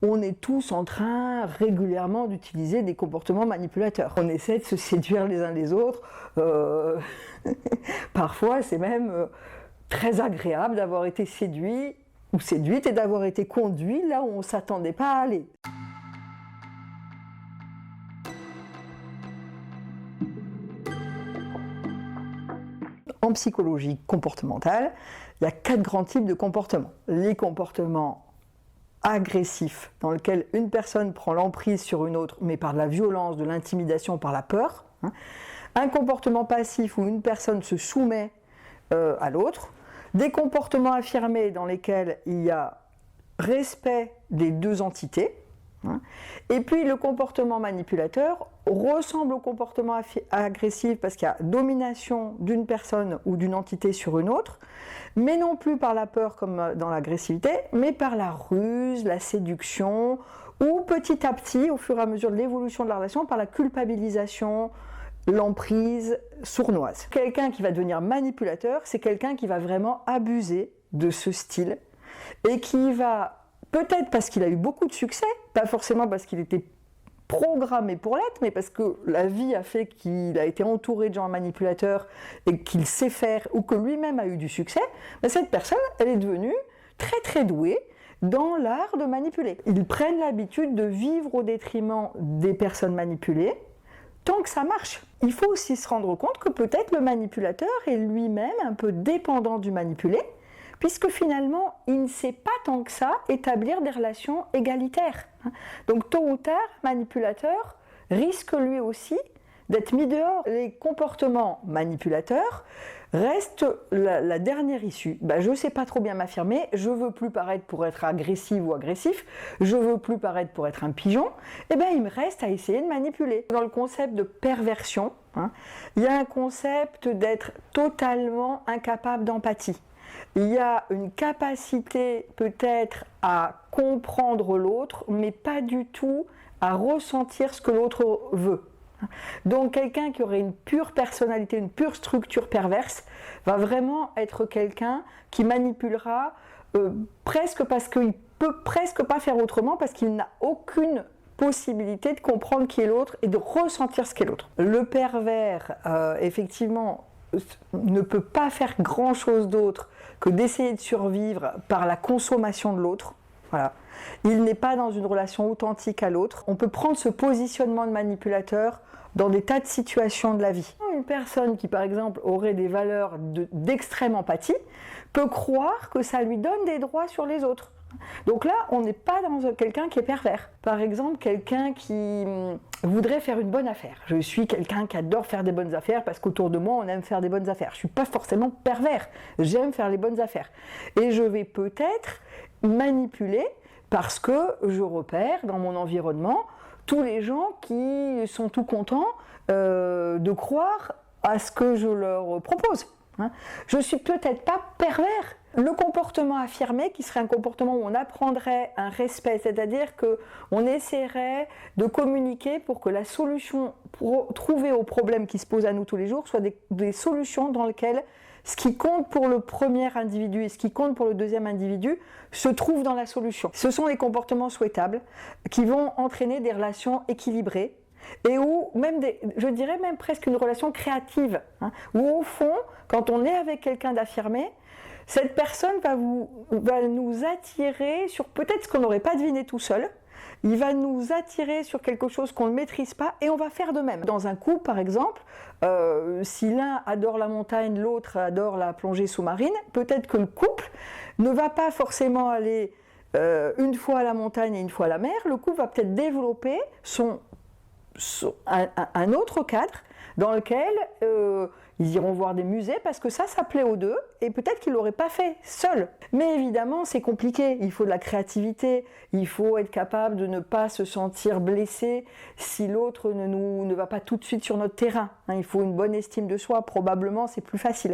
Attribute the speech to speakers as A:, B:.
A: On est tous en train régulièrement d'utiliser des comportements manipulateurs. On essaie de se séduire les uns les autres. Parfois, c'est même très agréable d'avoir été séduit ou séduite et d'avoir été conduit là où on ne s'attendait pas à aller. En psychologie comportementale, il y a 4 grands types de comportements. Les comportements agressifs, dans lesquels une personne prend l'emprise sur une autre, mais par de la violence, de l'intimidation, par la peur. Un comportement passif où une personne se soumet à l'autre. Des comportements affirmés dans lesquels il y a respect des deux entités. Et puis le comportement manipulateur ressemble au comportement agressif parce qu'il y a domination d'une personne ou d'une entité sur une autre, mais non plus par la peur comme dans l'agressivité, mais par la ruse, la séduction, ou petit à petit, au fur et à mesure de l'évolution de la relation, par la culpabilisation, l'emprise sournoise. Quelqu'un qui va devenir manipulateur, c'est quelqu'un qui va vraiment abuser de ce style et qui va, peut-être parce qu'il a eu beaucoup de succès, pas forcément parce qu'il était programmé pour l'être, mais parce que la vie a fait qu'il a été entouré de gens manipulateurs et qu'il sait faire, ou que lui-même a eu du succès, cette personne, elle est devenue très très douée dans l'art de manipuler. Ils prennent l'habitude de vivre au détriment des personnes manipulées, tant que ça marche. Il faut aussi se rendre compte que peut-être le manipulateur est lui-même un peu dépendant du manipulé, puisque finalement, il ne sait pas tant que ça établir des relations égalitaires. Donc tôt ou tard, le manipulateur risque lui aussi d'être mis dehors. Les comportements manipulateurs restent la dernière issue. Je ne sais pas trop bien m'affirmer, je veux plus paraître pour être agressive ou agressif, je veux plus paraître pour être un pigeon, il me reste à essayer de manipuler. Dans le concept de perversion, il y a un concept d'être totalement incapable d'empathie. Il y a une capacité peut-être à comprendre l'autre, mais pas du tout à ressentir ce que l'autre veut. Donc quelqu'un qui aurait une pure personnalité, une pure structure perverse, va vraiment être quelqu'un qui manipulera presque parce qu'il peut presque pas faire autrement, parce qu'il n'a aucune possibilité de comprendre qui est l'autre et de ressentir ce qu'est l'autre. Le pervers, effectivement, ne peut pas faire grand chose d'autre que d'essayer de survivre par la consommation de l'autre. Voilà. Il n'est pas dans une relation authentique à l'autre. On peut prendre ce positionnement de manipulateur dans des tas de situations de la vie. Une personne qui, par exemple, aurait des valeurs d'extrême empathie peut croire que ça lui donne des droits sur les autres. Donc là, on n'est pas dans quelqu'un qui est pervers. Par exemple, quelqu'un qui voudrait faire une bonne affaire. Je suis quelqu'un qui adore faire des bonnes affaires parce qu'autour de moi, on aime faire des bonnes affaires. Je ne suis pas forcément pervers. J'aime faire les bonnes affaires. Et je vais peut-être manipuler parce que je repère dans mon environnement tous les gens qui sont tout contents de croire à ce que je leur propose. Je ne suis peut-être pas pervers. Le comportement affirmé, qui serait un comportement où on apprendrait un respect, c'est-à-dire qu'on essaierait de communiquer pour que la solution trouvée au problème qui se pose à nous tous les jours soit des solutions dans lesquelles ce qui compte pour le premier individu et ce qui compte pour le deuxième individu se trouve dans la solution. Ce sont les comportements souhaitables qui vont entraîner des relations équilibrées, et où même je dirais même presque une relation créative, où au fond, quand on est avec quelqu'un d'affirmé, cette personne va nous attirer sur peut-être ce qu'on n'aurait pas deviné tout seul. Il va nous attirer sur quelque chose qu'on ne maîtrise pas et on va faire de même. Dans un couple, par exemple, si l'un adore la montagne, l'autre adore la plongée sous-marine, peut-être que le couple ne va pas forcément aller une fois à la montagne et une fois à la mer. Le couple va peut-être développer un autre cadre dans lequel ils iront voir des musées parce que ça plaît aux deux et peut-être qu'ils ne l'auraient pas fait seuls. Mais évidemment, c'est compliqué. Il faut de la créativité, il faut être capable de ne pas se sentir blessé si l'autre ne va pas tout de suite sur notre terrain. Il faut une bonne estime de soi, probablement c'est plus facile.